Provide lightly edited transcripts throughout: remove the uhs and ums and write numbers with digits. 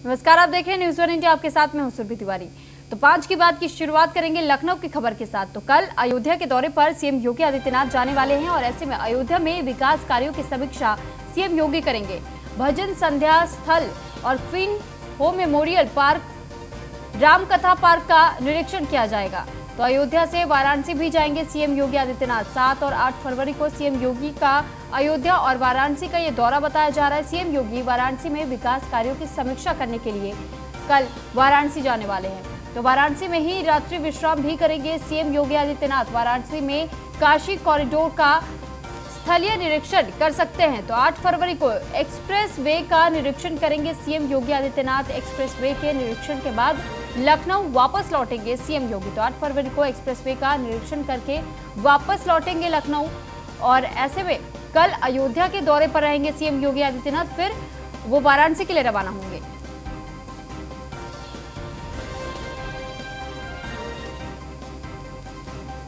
नमस्कार, आप देख रहे हैं न्यूज़ 1 इंडिया, आपके साथ में हूं सुरभि तिवारी। तो 5 की बात की शुरुआत करेंगे लखनऊ की खबर के साथ। तो कल अयोध्या के दौरे पर सीएम योगी आदित्यनाथ जाने वाले हैं और ऐसे में अयोध्या में विकास कार्यों की समीक्षा सीएम योगी करेंगे। भजन संध्या स्थल और क्वीन हो मेमोरियल पार्क, रामकथा पार्क का निरीक्षण किया जाएगा। तो अयोध्या से वाराणसी भी जाएंगे सीएम योगी आदित्यनाथ। 7 और 8 फरवरी को सीएम योगी का अयोध्या और वाराणसी का ये दौरा बताया जा रहा है। सीएम योगी वाराणसी में विकास कार्यों की समीक्षा करने के लिए कल वाराणसी जाने वाले हैं। तो वाराणसी में ही रात्रि विश्राम भी करेंगे सीएम योगी आदित्यनाथ। वाराणसी में काशी कॉरिडोर का स्थलीय निरीक्षण कर सकते हैं। तो 8 फरवरी को एक्सप्रेस वे का निरीक्षण करेंगे CM Yogi Adityanath. Express way के निरीक्षण के बाद लखनऊ वापस लौटेंगे सीएम योगी। तो 8 फरवरी को एक्सप्रेस वे का निरीक्षण करके वापस लौटेंगे लखनऊ और ऐसे में कल अयोध्या के दौरे पर रहेंगे सीएम योगी आदित्यनाथ, फिर वो वाराणसी के लिए रवाना होंगे।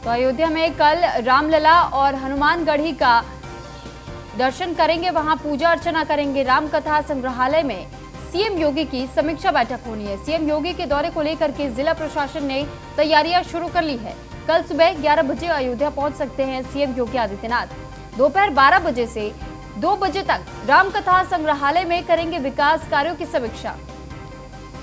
तो अयोध्या में कल रामलला और हनुमानगढ़ी का दर्शन करेंगे, वहां पूजा अर्चना करेंगे। रामकथा संग्रहालय में सीएम योगी की समीक्षा बैठक होनी है। सीएम योगी के दौरे को लेकर के जिला प्रशासन ने तैयारियां शुरू कर ली है। कल सुबह 11 बजे अयोध्या पहुंच सकते हैं सीएम योगी आदित्यनाथ। दोपहर 12 बजे से 2 बजे तक रामकथा संग्रहालय में करेंगे विकास कार्यों की समीक्षा।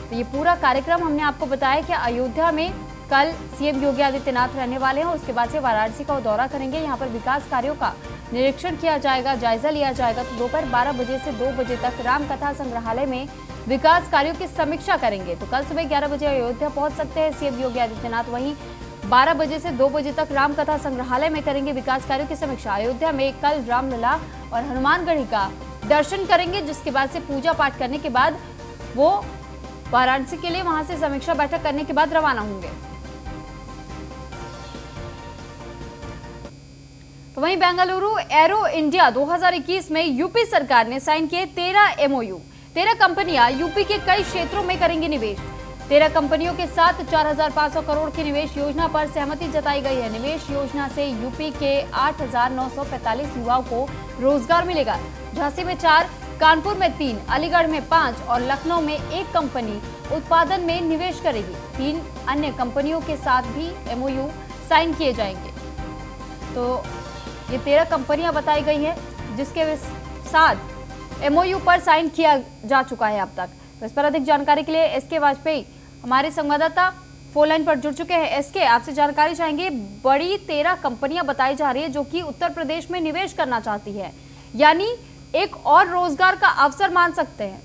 तो ये पूरा कार्यक्रम हमने आपको बताया कि अयोध्या में कल सीएम योगी आदित्यनाथ रहने वाले हैं। उसके बाद से वाराणसी का दौरा करेंगे, यहाँ पर विकास कार्यों का निरीक्षण किया जाएगा, जायजा लिया जाएगा। तो दोपहर 12 बजे से 2 बजे तक रामकथा संग्रहालय में विकास कार्यों की समीक्षा करेंगे। तो कल सुबह 11 बजे अयोध्या पहुंच सकते हैं सीएम योगी आदित्यनाथ। वहीं 12 बजे से 2 बजे तक रामकथा संग्रहालय में करेंगे विकास कार्यों की समीक्षा। अयोध्या में कल रामलला और हनुमानगढ़ी का दर्शन करेंगे, जिसके बाद से पूजा पाठ करने के बाद वो वाराणसी के लिए वहां से समीक्षा बैठक करने के बाद रवाना होंगे। तो वहीं बेंगलुरु एरो इंडिया 2021 में यूपी सरकार ने साइन किए 13 एमओयू। 13 कंपनियां यूपी के कई क्षेत्रों में करेंगी निवेश। 13 कंपनियों के साथ 4500 करोड़ की निवेश योजना पर सहमति जताई गई है। निवेश योजना से यूपी के 8945 युवाओं को रोजगार मिलेगा। झांसी में 4, कानपुर में 3, अलीगढ़ में 5 और लखनऊ में 1 कंपनी उत्पादन में निवेश करेगी। 3 अन्य कंपनियों के साथ भी एमओयू साइन किए जाएंगे। तो ये 13 कंपनियां बताई गई हैं जिसके साथ एमओयू पर साइन किया जा चुका है अब तक। तो इस पर अधिक जानकारी के लिए एसके वाजपेयी हमारे संवाददाता फोन लाइन पर जुड़ चुके हैं। एसके, आपसे जानकारी चाहेंगे। बड़ी 13 कंपनियां बताई जा रही है जो कि उत्तर प्रदेश में निवेश करना चाहती है, यानी एक और रोजगार का अवसर मान सकते हैं।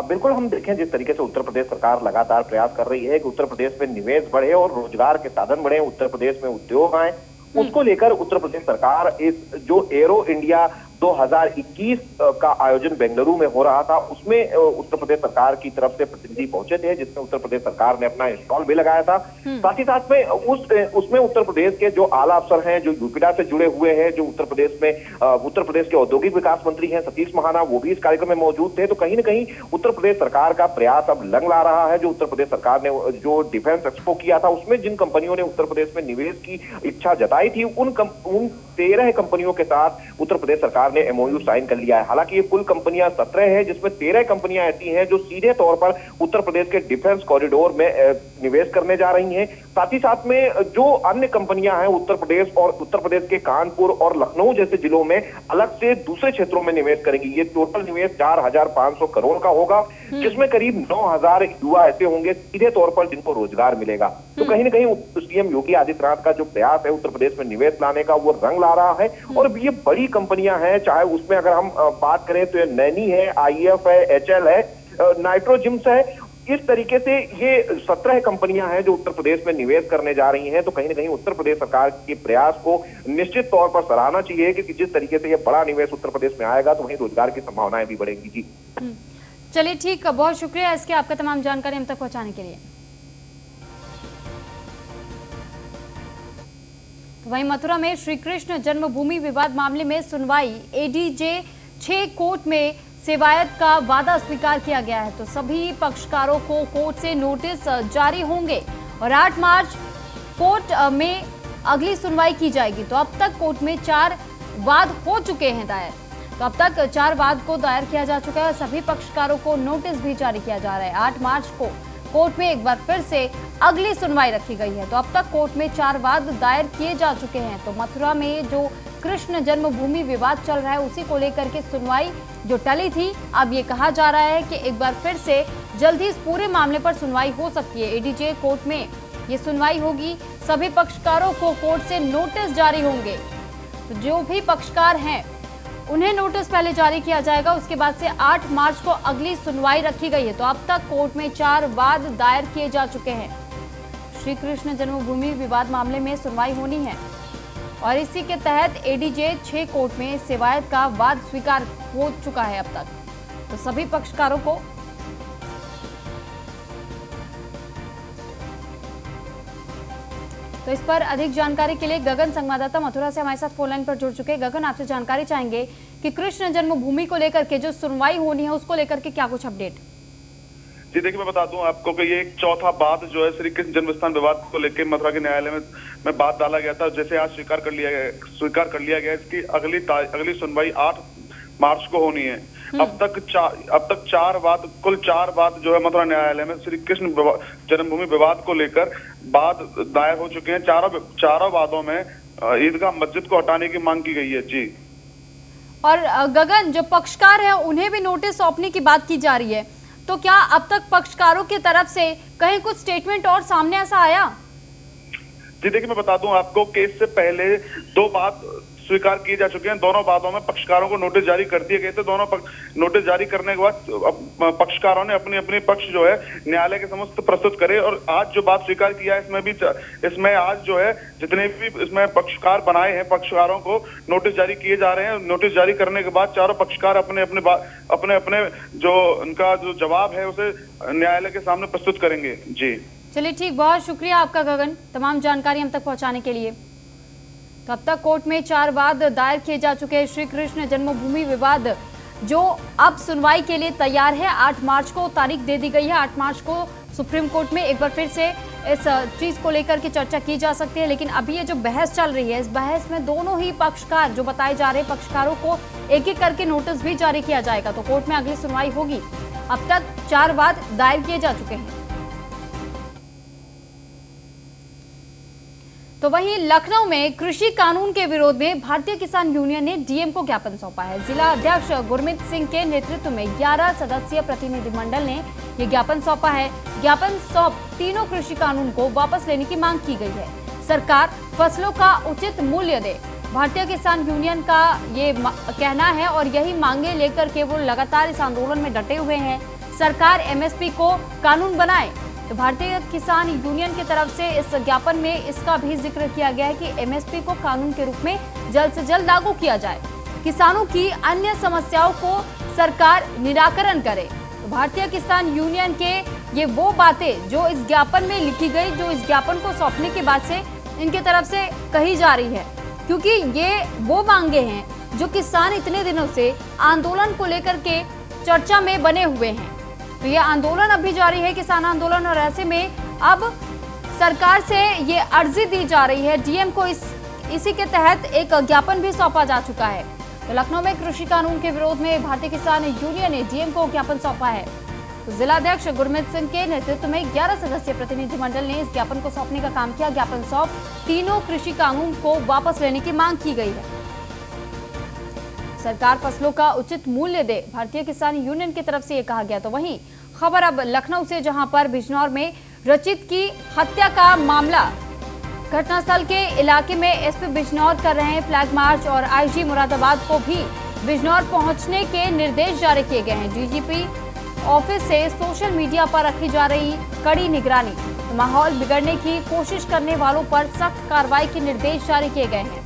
बिल्कुल, हम देखें जिस तरीके से उत्तर प्रदेश सरकार लगातार प्रयास कर रही है कि उत्तर प्रदेश में निवेश बढ़े और रोजगार के साधन बढ़े, उत्तर प्रदेश में उद्योग आए, उसको लेकर उत्तर प्रदेश सरकार इस जो एरो इंडिया 2021 का आयोजन बेंगलुरु में हो रहा था, उसमें उत्तर प्रदेश सरकार की तरफ से प्रतिनिधि पहुंचे थे, जिसमें उत्तर प्रदेश सरकार ने अपना स्टॉल भी लगाया था। साथ ही साथ में उसमें उत्तर प्रदेश के जो आला अफसर हैं, जो यूपीडा से जुड़े हुए हैं, जो उत्तर प्रदेश के औद्योगिक विकास मंत्री हैं सतीश महाना, वो भी इस कार्यक्रम में मौजूद थे। तो कहीं न कहीं उत्तर प्रदेश सरकार का प्रयास अब लंग ला रहा है। जो उत्तर प्रदेश सरकार ने जो डिफेंस एक्सपो किया था, उसमें जिन कंपनियों ने उत्तर प्रदेश में निवेश की इच्छा जताई थी, उन 13 कंपनियों के साथ उत्तर प्रदेश सरकार ने एमओयू साइन कर लिया है। हालांकि ये कुल कंपनियां 17 हैं, जिसमें 13 कंपनियां ऐसी हैं जो सीधे तौर पर उत्तर प्रदेश के डिफेंस कॉरिडोर में निवेश करने जा रही हैं। साथ ही साथ में जो अन्य कंपनियां हैं उत्तर प्रदेश के कानपुर और लखनऊ जैसे जिलों में अलग से दूसरे क्षेत्रों में निवेश करेंगी। ये टोटल निवेश 4500 करोड़ का होगा, जिसमें करीब 9000 युवा ऐसे होंगे सीधे तौर पर जिनको रोजगार मिलेगा। तो कहीं न कहीं सीएम योगी आदित्यनाथ का जो प्रयास है उत्तर प्रदेश में निवेश लाने का, वो रंग ला रहा है। और ये बड़ी कंपनियां हैं, चाहे उसमें अगर हम बात करें तो नैनी है, आईएफ है, एचएल है, नाइट्रोजिम्स है। इस तरीके से ये 17 कंपनियां हैं जो उत्तर प्रदेश में निवेश करने जा रही हैं। तो कहीं न कहीं उत्तर प्रदेश सरकार के प्रयास को निश्चित तौर पर सराहना चाहिए कि जिस तरीके से ये बड़ा निवेश उत्तर प्रदेश में आएगा तो वहीं रोजगार की संभावनाएं भी बढ़ेंगी। जी चलिए, ठीक, बहुत शुक्रिया इसके आपका तमाम जानकारी हम तक पहुंचाने के लिए। वहीं मथुरा में श्री कृष्ण जन्मभूमि विवाद मामले में सुनवाई एडीजे 6 कोर्ट में सेवायत का वादा स्वीकार किया गया है। तो सभी पक्षकारों को कोर्ट से नोटिस जारी होंगे और 8 मार्च कोर्ट में अगली सुनवाई की जाएगी। तो अब तक कोर्ट में 4 वाद हो चुके हैं दायर। तो अब तक 4 वाद को दायर किया जा चुका है और सभी पक्षकारों को नोटिस भी जारी किया जा रहा है। 8 मार्च को कोर्ट में एक बार फिर से अगली सुनवाई रखी गई है। तो अब तक कोर्ट में 4 वाद दायर किए जा चुके हैं। तो मथुरा में जो कृष्ण जन्मभूमि विवाद चल रहा है उसी को लेकर के सुनवाई जो टली थी, अब ये कहा जा रहा है कि एक बार फिर से जल्द ही इस पूरे मामले पर सुनवाई हो सकती है। एडीजे कोर्ट में ये सुनवाई होगी। सभी पक्षकारों को कोर्ट से नोटिस जारी होंगे। तो जो भी पक्षकार हैं उन्हें नोटिस पहले जारी किया जाएगा, उसके बाद से 8 मार्च को अगली सुनवाई रखी गई है। तो अब तक कोर्ट में 4 वाद दायर किए जा चुके हैं। श्री कृष्ण जन्मभूमि विवाद मामले में सुनवाई होनी है और इसी के तहत एडीजे 6 कोर्ट में सेवायत का वाद स्वीकार हो चुका है अब तक। तो सभी पक्षकारों को तो इस पर अधिक जानकारी के लिए गगन संवाददाता मथुरा से हमारे साथ फोन लाइन पर जुड़ चुके हैं। गगन, आपसे जानकारी चाहेंगे कि कृष्ण जन्मभूमि को लेकर के जो सुनवाई होनी है उसको लेकर के क्या कुछ अपडेट? जी देखिए, मैं बता दूं आपको कि ये एक चौथा वाद जो है श्री कृष्ण जन्मस्थान विवाद को लेकर मथुरा के न्यायालय में बात डाला गया था, जैसे आज स्वीकार कर लिया गया। इसकी अगली सुनवाई 8 मार्च को होनी है। अब तक 4 वाद, कुल 4 वाद जो है मथुरा न्यायालय में श्री कृष्ण जन्मभूमि विवाद को लेकर वाद दायर हो चुके हैं। चारों वादों में ईदगाह मस्जिद को हटाने की मांग की गई है। जी, और गगन, जो पक्षकार है उन्हें भी नोटिस सौंपने की बात की जा रही है, तो क्या अब तक पक्षकारों की तरफ से कहीं कुछ स्टेटमेंट और सामने ऐसा आया? जी देखिए, मैं बता दूं आपको कि इससे पहले 2 वाद स्वीकार किए जा चुके हैं। दोनों वादों में पक्षकारों को नोटिस जारी कर दिए गए थे। दोनों नोटिस जारी करने के बाद पक्षकारों ने अपनी अपनी पक्ष जो है न्यायालय के समक्ष प्रस्तुत करे और आज जो बात स्वीकार किया है इसमें आज जो है जितने भी इसमें पक्षकार बनाए हैं, पक्षकारों को नोटिस जारी किए जा रहे हैं। नोटिस जारी करने के बाद चारों पक्षकार अपने जो उनका जो जवाब है उसे न्यायालय के सामने प्रस्तुत करेंगे। जी चलिए ठीक, बहुत शुक्रिया आपका गगन, तमाम जानकारी हम तक पहुंचाने के लिए। तो अब तक कोर्ट में 4 वाद दायर किए जा चुके हैं। श्री कृष्ण जन्मभूमि विवाद जो अब सुनवाई के लिए तैयार है, 8 मार्च को तारीख दे दी गई है। 8 मार्च को सुप्रीम कोर्ट में एक बार फिर से इस चीज को लेकर के चर्चा की जा सकती है। लेकिन अभी ये जो बहस चल रही है, इस बहस में दोनों ही पक्षकार जो बताए जा रहे हैं, पक्षकारों को एक एक करके नोटिस भी जारी किया जाएगा। तो कोर्ट में अगली सुनवाई होगी। अब तक 4 वाद दायर किए जा चुके हैं। तो वहीं लखनऊ में कृषि कानून के विरोध में भारतीय किसान यूनियन ने डीएम को ज्ञापन सौंपा है। जिला अध्यक्ष गुरमीत सिंह के नेतृत्व में 11 सदस्यीय प्रतिनिधिमंडल ने ये ज्ञापन सौंपा है। ज्ञापन सौंप तीनों कृषि कानून को वापस लेने की मांग की गई है। सरकार फसलों का उचित मूल्य दे, भारतीय किसान यूनियन का ये कहना है और यही मांगे लेकर के वो लगातार इस आंदोलन में डटे हुए हैं। सरकार एमएसपी को कानून बनाए। तो भारतीय किसान यूनियन की तरफ से इस ज्ञापन में इसका भी जिक्र किया गया है कि एमएसपी को कानून के रूप में जल्द से जल्द लागू किया जाए। किसानों की अन्य समस्याओं को सरकार निराकरण करे। तो भारतीय किसान यूनियन के ये वो बातें जो इस ज्ञापन में लिखी गई, जो इस ज्ञापन को सौंपने के बाद से इनके तरफ से कही जा रही है, क्योंकि ये वो मांगे हैं जो किसान इतने दिनों से आंदोलन को लेकर के चर्चा में बने हुए हैं। तो ये आंदोलन अभी जारी है, किसान आंदोलन, और ऐसे में अब सरकार से ये अर्जी दी जा रही है। डीएम को इसी के तहत एक ज्ञापन भी सौंपा जा चुका है। तो लखनऊ में कृषि कानून के विरोध में भारतीय किसान यूनियन ने डीएम को ज्ञापन सौंपा है। तो जिलाध्यक्ष गुरमीत सिंह के नेतृत्व में 11 सदस्यीय प्रतिनिधिमंडल ने इस ज्ञापन को सौंपने का काम किया। ज्ञापन सौंप तीनों कृषि कानून को वापस लेने की मांग की गई है। सरकार फसलों का उचित मूल्य दे, भारतीय किसान यूनियन की तरफ से ये कहा गया। तो वहीं खबर अब लखनऊ से, जहां पर बिजनौर में रचित की हत्या का मामला, घटनास्थल के इलाके में एसपी बिजनौर कर रहे हैं फ्लैग मार्च और आईजी मुरादाबाद को भी बिजनौर पहुंचने के निर्देश जारी किए गए हैं। डीजीपी ऑफिस से सोशल मीडिया पर रखी जा रही कड़ी निगरानी, माहौल बिगड़ने की कोशिश करने वालों पर सख्त कार्रवाई के निर्देश जारी किए गए हैं।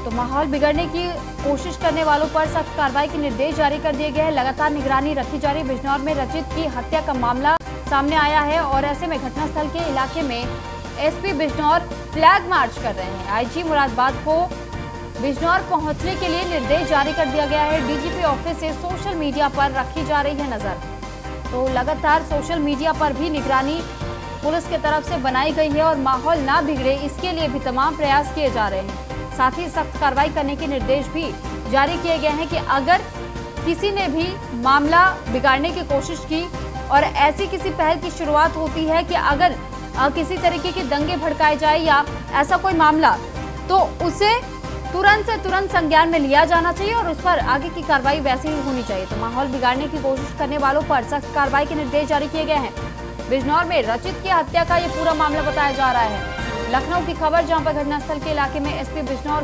तो माहौल बिगड़ने की कोशिश करने वालों पर सख्त कार्रवाई के निर्देश जारी कर दिए गए हैं। लगातार निगरानी रखी जा रही है। बिजनौर में रचित की हत्या का मामला सामने आया है और ऐसे में घटनास्थल के इलाके में एसपी बिजनौर फ्लैग मार्च कर रहे हैं। आईजी मुरादाबाद को बिजनौर पहुंचने के लिए निर्देश जारी कर दिया गया है। डीजीपी ऑफिस से सोशल मीडिया पर रखी जा रही है नजर। तो लगातार सोशल मीडिया पर भी निगरानी पुलिस की तरफ से बनाई गई है और माहौल ना बिगड़े इसके लिए भी तमाम प्रयास किए जा रहे हैं। साथ ही सख्त कार्रवाई करने के निर्देश भी जारी किए गए हैं कि अगर किसी ने भी मामला बिगाड़ने की कोशिश की और ऐसी किसी पहल की शुरुआत होती है कि अगर किसी तरीके के दंगे भड़काए जाए या ऐसा कोई मामला, तो उसे तुरंत से तुरंत संज्ञान में लिया जाना चाहिए और उस पर आगे की कार्रवाई वैसे ही होनी चाहिए। तो माहौल बिगाड़ने की कोशिश करने वालों पर सख्त कार्रवाई के निर्देश जारी किए गए हैं। बिजनौर में रचित की हत्या का ये पूरा मामला बताया जा रहा है। लखनऊ की खबर, जहां पर घटनास्थल के इलाके में एसपी बिजनौर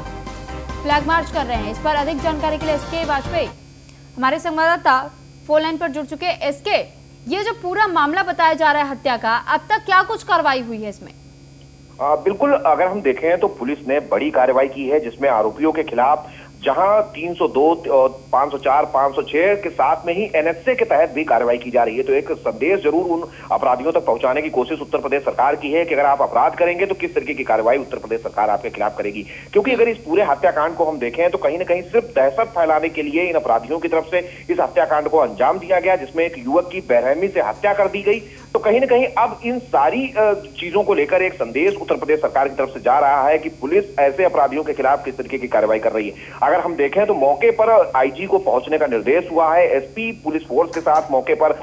फ्लैग मार्च कर रहे हैं। इस पर अधिक जानकारी के लिए एसके वाजपेयी हमारे संवाददाता फोन लाइन पर जुड़ चुके। एसके, ये जो पूरा मामला बताया जा रहा है हत्या का, अब तक क्या कुछ कार्रवाई हुई है इसमें? बिल्कुल, अगर हम देखें तो पुलिस ने बड़ी कार्रवाई की है, जिसमें आरोपियों के खिलाफ जहां 302, 504, 506 के साथ में ही एनएसए के तहत भी कार्रवाई की जा रही है। तो एक संदेश जरूर उन अपराधियों तक पहुंचाने की कोशिश उत्तर प्रदेश सरकार की है कि अगर आप अपराध करेंगे तो किस तरीके की कार्रवाई उत्तर प्रदेश सरकार आपके खिलाफ करेगी। क्योंकि अगर इस पूरे हत्याकांड को हम देखें तो कहीं ना कहीं सिर्फ दहशत फैलाने के लिए इन अपराधियों की तरफ से इस हत्याकांड को अंजाम दिया गया, जिसमें एक युवक की बेरहमी से हत्या कर दी गई। तो कहीं ना कहीं अब इन सारी चीजों को लेकर एक संदेश उत्तर प्रदेश सरकार की तरफ से जा रहा है कि पुलिस ऐसे अपराधियों के खिलाफ किस तरीके की कार्रवाई कर रही है। अगर हम देखें तो मौके पर आईजी को पहुंचने का निर्देश हुआ है, एसपी पुलिस फोर्स के साथ मौके पर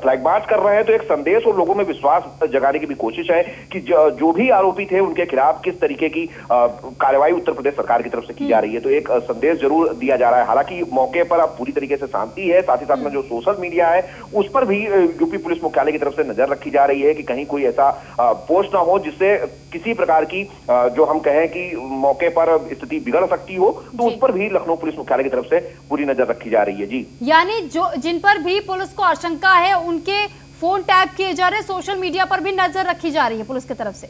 फ्लैग मार्च कर रहे हैं। तो एक संदेश और लोगों में विश्वास जगाने की भी कोशिश है कि जो भी आरोपी थे उनके खिलाफ किस तरीके की कार्रवाई उत्तर प्रदेश सरकार की तरफ से की जा रही है। तो एक संदेश जरूर दिया जा रहा है। हालांकि मौके पर अब पूरी तरीके से शांति है, साथ ही साथ में जो सोशल मीडिया है उस पर भी यूपी पुलिस मुख्यालय की तरफ से नजर रखी जा रही है कि कहीं कोई ऐसा पोस्ट ना हो जिससे किसी प्रकार की जो हम कहें कि मौके पर स्थिति बिगड़ सकती हो, तो उस पर भी लखनऊ पुलिस मुख्यालय की तरफ से पूरी नजर रखी जा रही है। जी, यानी जो जिन पर भी पुलिस को आशंका है उनके फोन टैप किए जा रहे, सोशल मीडिया पर भी नजर रखी जा रही है पुलिस की तरफ से।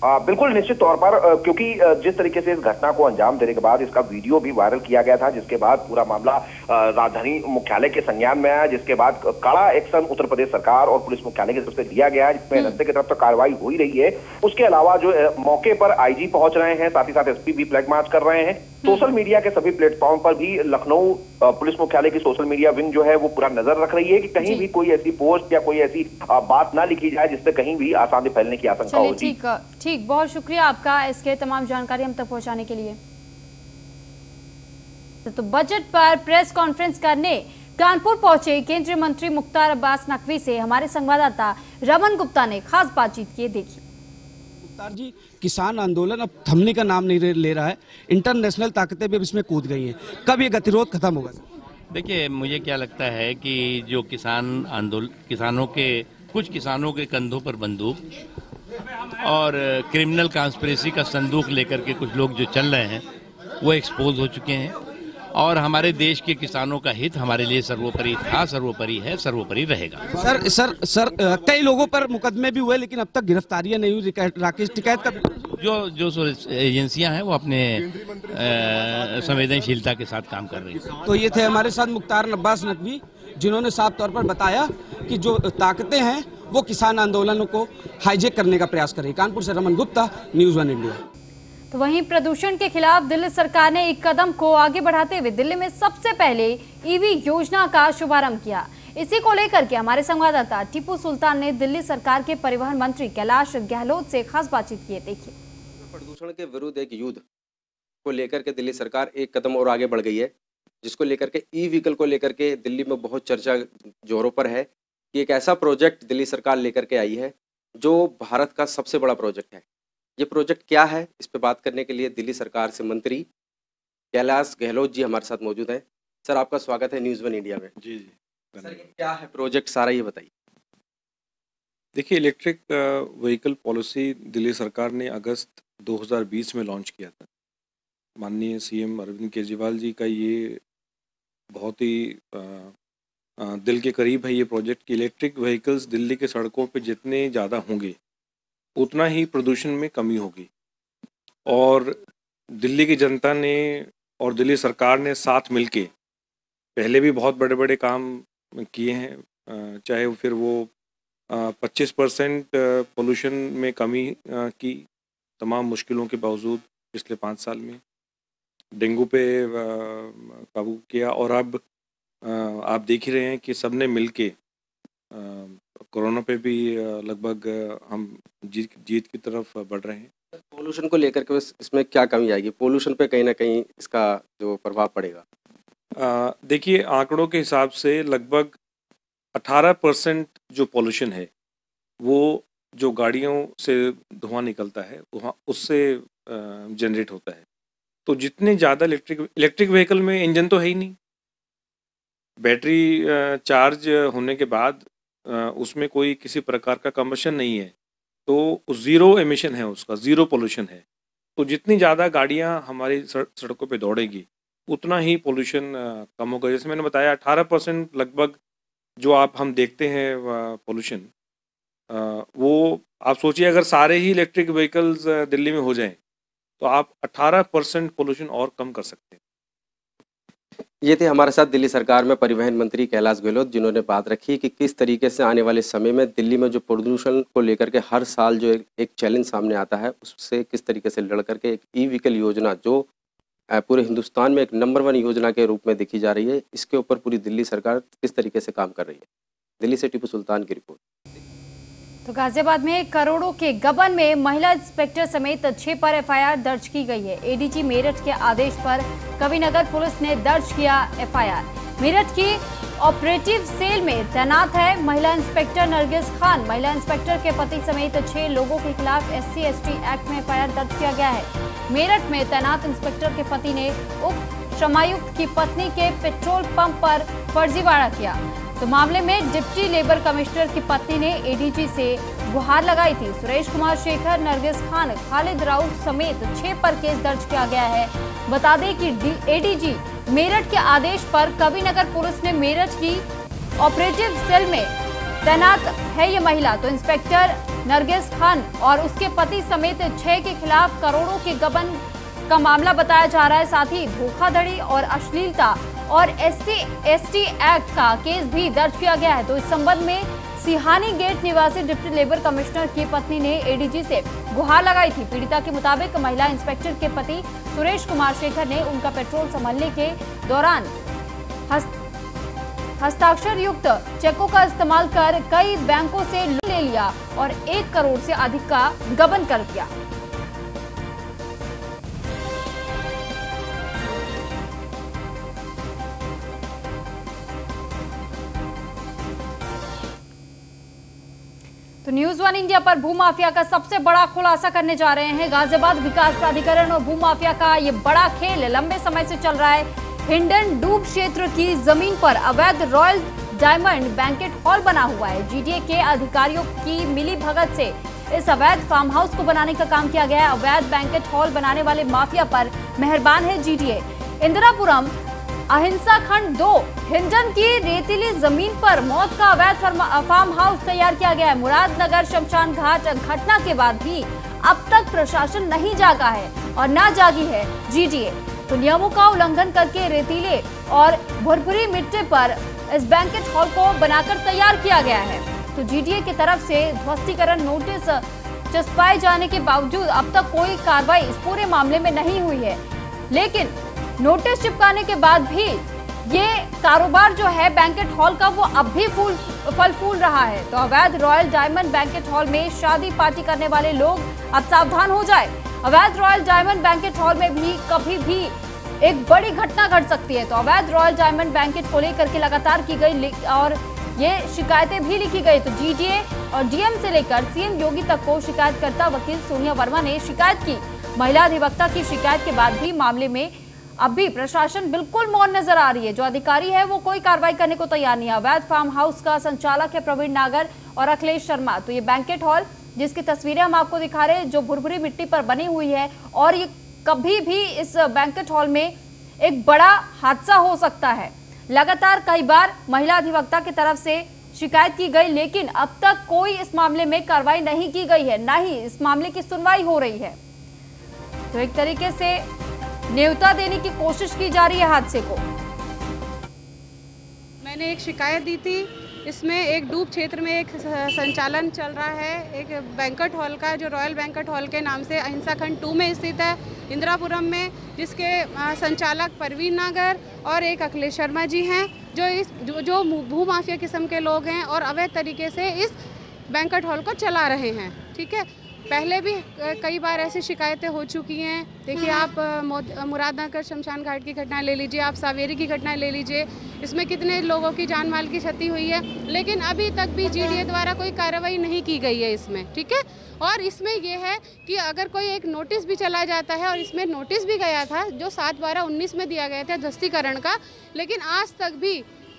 बिल्कुल, निश्चित तौर पर, क्योंकि जिस तरीके से इस घटना को अंजाम देने के बाद इसका वीडियो भी वायरल किया गया था, जिसके बाद पूरा मामला राजधानी मुख्यालय के संज्ञान में आया, जिसके बाद कड़ा एक्शन उत्तर प्रदेश सरकार और पुलिस मुख्यालय की तरफ से लिया गया है, जिसमें एनएसए की तरफ तो कार्रवाई हो ही रही है। उसके अलावा जो मौके पर आईजी पहुंच रहे हैं, साथ ही साथ एसपी भी फ्लैग मार्च कर रहे हैं। सोशल मीडिया के सभी प्लेटफॉर्म पर भी लखनऊ पुलिस मुख्यालय की सोशल मीडिया विंग जो है वो पूरा नजर रख रही है कि कहीं भी कोई ऐसी पोस्ट या कोई ऐसी बात ना लिखी जाए जिससे कहीं भी अशांति फैलने की आशंका हो। ठीक, बहुत शुक्रिया आपका इसके तमाम जानकारी हम तक पहुंचाने के लिए। तो बजट पर प्रेस कॉन्फ्रेंस करने कानपुर पहुंचे केंद्रीय मंत्री मुख्तार अब्बास नकवी से हमारे संवाददाता रमन गुप्ता ने खास बातचीत की। देखिए मुख्तार जी, किसान आंदोलन अब थमने का नाम नहीं ले रहा है, इंटरनेशनल ताकतें भी अब इसमें कूद गई हैं, कब ये गतिरोध खत्म होगा? देखिए, मुझे क्या लगता है कि जो कुछ किसानों के कंधों पर बंदूक और क्रिमिनल कॉन्स्पिरेसी का संदूक लेकर के कुछ लोग जो चल रहे हैं वो एक्सपोज हो चुके हैं और हमारे देश के किसानों का हित हमारे लिए सर्वोपरि था, सर्वोपरि है, सर्वोपरि रहेगा। सर कई लोगों पर मुकदमे भी हुए लेकिन अब तक गिरफ्तारियां नहीं हुई। राकेश टिकैत का जो एजेंसियां हैं वो अपने संवेदनशीलता के साथ काम कर रही हैं। तो ये थे हमारे साथ मुख्तार अब्बास नकवी, जिन्होंने साफ तौर पर बताया कि जो ताकतें हैं वो किसान आंदोलनों को हाईजैक करने का प्रयास कर रही। कानपुर से रमन गुप्ता, न्यूज़ 1 इंडिया। तो वहीं प्रदूषण के खिलाफ दिल्ली सरकार ने एक कदम को आगे बढ़ाते हुए दिल्ली में सबसे पहले ईवी योजना का शुभारंभ किया। इसी को लेकर के हमारे संवाददाता टीपू सुल्तान ने दिल्ली सरकार के परिवहन मंत्री कैलाश गहलोत से खास बातचीत की। देखिए, प्रदूषण के विरुद्ध एक युद्ध को लेकर के दिल्ली सरकार एक कदम और आगे बढ़ गई है, जिसको लेकर के ई व्हीकल को लेकर के दिल्ली में बहुत चर्चा जोरों पर है कि एक ऐसा प्रोजेक्ट दिल्ली सरकार लेकर के आई है जो भारत का सबसे बड़ा प्रोजेक्ट है। ये प्रोजेक्ट क्या है, इस पे बात करने के लिए दिल्ली सरकार से मंत्री कैलाश गहलोत जी हमारे साथ मौजूद हैं। सर, आपका स्वागत है न्यूज़ 1 इंडिया में। जी। सर, ये क्या है प्रोजेक्ट, सारा ये बताइए। देखिए, इलेक्ट्रिक व्हीकल पॉलिसी दिल्ली सरकार ने अगस्त 2020 में लॉन्च किया था। माननीय सीएम अरविंद केजरीवाल जी का ये बहुत ही दिल के करीब है ये प्रोजेक्ट कि इलेक्ट्रिक व्हीकल्स दिल्ली के सड़कों पे जितने ज़्यादा होंगे उतना ही प्रदूषण में कमी होगी। और दिल्ली की जनता ने और दिल्ली सरकार ने साथ मिलके पहले भी बहुत बड़े बड़े काम किए हैं, चाहे फिर वो 25% पोल्यूशन में कमी की तमाम मुश्किलों के बावजूद पिछले 5 साल में, डेंगू पे काबू किया, और अब आप देख ही रहे हैं कि सबने मिलके कोरोना पे भी लगभग हम जीत की तरफ बढ़ रहे हैं। पोल्यूशन को लेकर के इसमें क्या कमी आएगी? पोल्यूशन पे कहीं ना कहीं इसका जो प्रभाव पड़ेगा। देखिए, आंकड़ों के हिसाब से लगभग 18% जो पोल्यूशन है वो जो गाड़ियों से धुआं निकलता है वहाँ उससे जनरेट होता है। तो जितने ज़्यादा इलेक्ट्रिक व्हीकल में इंजन तो है ही नहीं, बैटरी चार्ज होने के बाद उसमें कोई किसी प्रकार का कंबशन नहीं है, तो ज़ीरो एमिशन है, उसका ज़ीरो पोल्यूशन है। तो जितनी ज़्यादा गाड़ियाँ हमारी सड़कों पे दौड़ेगी उतना ही पोल्यूशन कम होगा। जैसे मैंने बताया 18% लगभग जो हम देखते हैं पोल्यूशन, वो आप सोचिए अगर सारे ही इलेक्ट्रिक व्हीकल्स दिल्ली में हो जाएं तो आप 18% पोल्यूशन और कम कर सकते हैं। ये थे हमारे साथ दिल्ली सरकार में परिवहन मंत्री कैलाश गहलोत, जिन्होंने बात रखी कि किस तरीके से आने वाले समय में दिल्ली में जो प्रदूषण को लेकर के हर साल जो एक चैलेंज सामने आता है उससे किस तरीके से लड़ करके एक ई व्हीकल योजना जो पूरे हिंदुस्तान में एक नंबर 1 योजना के रूप में देखी जा रही है, इसके ऊपर पूरी दिल्ली सरकार किस तरीके से काम कर रही है। दिल्ली से टीपू सुल्तान की रिपोर्ट। तो गाजियाबाद में करोड़ों के गबन में महिला इंस्पेक्टर समेत 6 पर एफआईआर दर्ज की गई है। एडीजी मेरठ के आदेश पर कविनगर पुलिस ने दर्ज किया एफआईआर। मेरठ की ऑपरेटिव सेल में तैनात है महिला इंस्पेक्टर नरगिस खान। महिला इंस्पेक्टर के पति समेत 6 लोगों के खिलाफ SC/ST एक्ट में एफआईआर दर्ज किया गया है। मेरठ में तैनात इंस्पेक्टर के पति ने उप श्रमायुक्त की पत्नी के पेट्रोल पंप पर फर्जीवाड़ा किया। तो मामले में डिप्टी लेबर कमिश्नर की पत्नी ने एडीजी से गुहार लगाई थी। सुरेश कुमार शेखर, नरगिस खान, खालिद राउत समेत 6 पर केस दर्ज किया गया है। बता दें कि एडीजी मेरठ के आदेश पर कविनगर पुलिस ने मेरठ की ऑपरेटिव सेल में तैनात है ये महिला। तो इंस्पेक्टर नरगिस खान और उसके पति समेत 6 के खिलाफ करोड़ों के गबन का मामला बताया जा रहा है। साथ ही धोखाधड़ी और अश्लीलता और SC/ST एक्ट का केस भी दर्ज किया गया है। तो इस संबंध में सिहानी गेट निवासी डिप्टी लेबर कमिश्नर की पत्नी ने एडीजी से गुहार लगाई थी। पीड़िता के मुताबिक महिला इंस्पेक्टर के पति सुरेश कुमार शेखर ने उनका पेट्रोल संभालने के दौरान हस्ताक्षर युक्त चेकों का इस्तेमाल कर कई बैंकों से लोन ले लिया और 1 करोड़ से अधिक का गबन कर दिया। तो न्यूज़ 1 इंडिया पर भूमाफिया का सबसे बड़ा खुलासा करने जा रहे हैं। गाजियाबाद विकास प्राधिकरण और भूमाफिया का ये बड़ा खेल लंबे समय से चल रहा है। हिंडन डूब क्षेत्र की जमीन पर अवैध रॉयल डायमंड बैंकेट हॉल बना हुआ है। जीडीए के अधिकारियों की मिली भगत से इस अवैध फार्म हाउस को बनाने का काम किया गया है। अवैध बैंकेट हॉल बनाने वाले माफिया पर मेहरबान है जीडीए। इंदिरापुरम अहिंसा खंड 2 हिंडन की रेतीली जमीन पर मौत का अवैध फार्म हाउस तैयार किया गया है। मुरादनगर शमशान घाट घटना के बाद भी अब तक प्रशासन नहीं जागा है और ना जागी है जीडीए। तो नियमों का उल्लंघन करके रेतीले और भुरभुरी मिट्टी पर इस बैंकेट हॉल को बनाकर तैयार किया गया है। तो जीडीए की तरफ से ध्वस्तीकरण नोटिस चस्पाए जाने के बावजूद अब तक कोई कार्रवाई इस पूरे मामले में नहीं हुई है। लेकिन नोटिस चिपकाने के बाद भी ये कारोबार जो है बैंकेट हॉल का वो अब भी फल फूल रहा है। तो अवैध रॉयल डायमंड बैंकेट हॉल में शादी पार्टी करने वाले लोग अब सावधान हो जाए। अवैध रॉयल डायमंड बैंकेट हॉल में भी कभी भी एक बड़ी घटना घट सकती है। तो अवैध रॉयल डायमंड बैंकेट को लेकर के लगातार की गई और ये शिकायतें भी लिखी गई। तो जीडीए और डीएम से लेकर सीएम योगी तक को शिकायतकर्ता वकील सोनिया वर्मा ने शिकायत की। महिला अधिवक्ता की शिकायत के बाद भी मामले में अब भी प्रशासन बिल्कुल मौन नजर आ रही है। जो अधिकारी है वो कोई कार्रवाई करने को तैयार नहीं है। अवैध फार्म हाउस का संचालक है प्रवीण नागर और अखिलेश शर्मा। तो ये बैंकेट हॉल जिसकी तस्वीरें हम आपको दिखा रहे हैं जो भुरभुरी मिट्टी पर बनी हुई है और ये कभी भी इस बैंकेट हॉल में एक बड़ा हादसा हो सकता है। लगातार कई बार महिला अधिवक्ता की तरफ से शिकायत की गई लेकिन अब तक कोई इस मामले में कार्रवाई नहीं की गई है, ना ही इस मामले की सुनवाई हो रही है। तो एक तरीके से न्योता देने की कोशिश की जा रही है हादसे को। मैंने एक शिकायत दी थी, इसमें एक डूब क्षेत्र में एक संचालन चल रहा है एक बैंकेट हॉल का जो रॉयल बैंकेट हॉल के नाम से अहिंसा खंड 2 में स्थित है इंदिरापुरम में, जिसके संचालक प्रवीण नागर और एक अखिलेश शर्मा जी हैं जो भूमाफिया किस्म के लोग हैं और अवैध तरीके से इस बैंकेट हॉल को चला रहे हैं। ठीक है, पहले भी कई बार ऐसी शिकायतें हो चुकी हैं। देखिए, आप मुरादनगर शमशान घाट की घटना ले लीजिए, आप सावेरी की घटना ले लीजिए, इसमें कितने लोगों की जान माल की क्षति हुई है, लेकिन अभी तक भी जीडीए द्वारा कोई कार्रवाई नहीं की गई है इसमें, ठीक है। और इसमें यह है कि अगर कोई एक नोटिस भी चला जाता है, और इसमें नोटिस भी गया था जो 7/12/19 में दिया गया था ध्वस्तीकरण का, लेकिन आज तक भी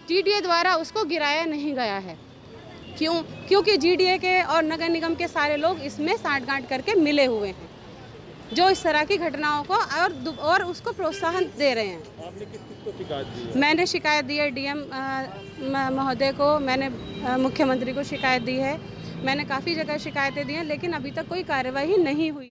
जीडीए द्वारा उसको गिराया नहीं गया है। क्यों? क्योंकि जीडीए के और नगर निगम के सारे लोग इसमें साठगांठ करके मिले हुए हैं, जो इस तरह की घटनाओं को और उसको प्रोत्साहन दे रहे हैं। आपने किसको शिकायत दी? मैंने शिकायत दी है डीएम महोदय को, मैंने मुख्यमंत्री को शिकायत दी है, मैंने काफ़ी जगह शिकायतें दी हैं, लेकिन अभी तक कोई कार्रवाई नहीं हुई।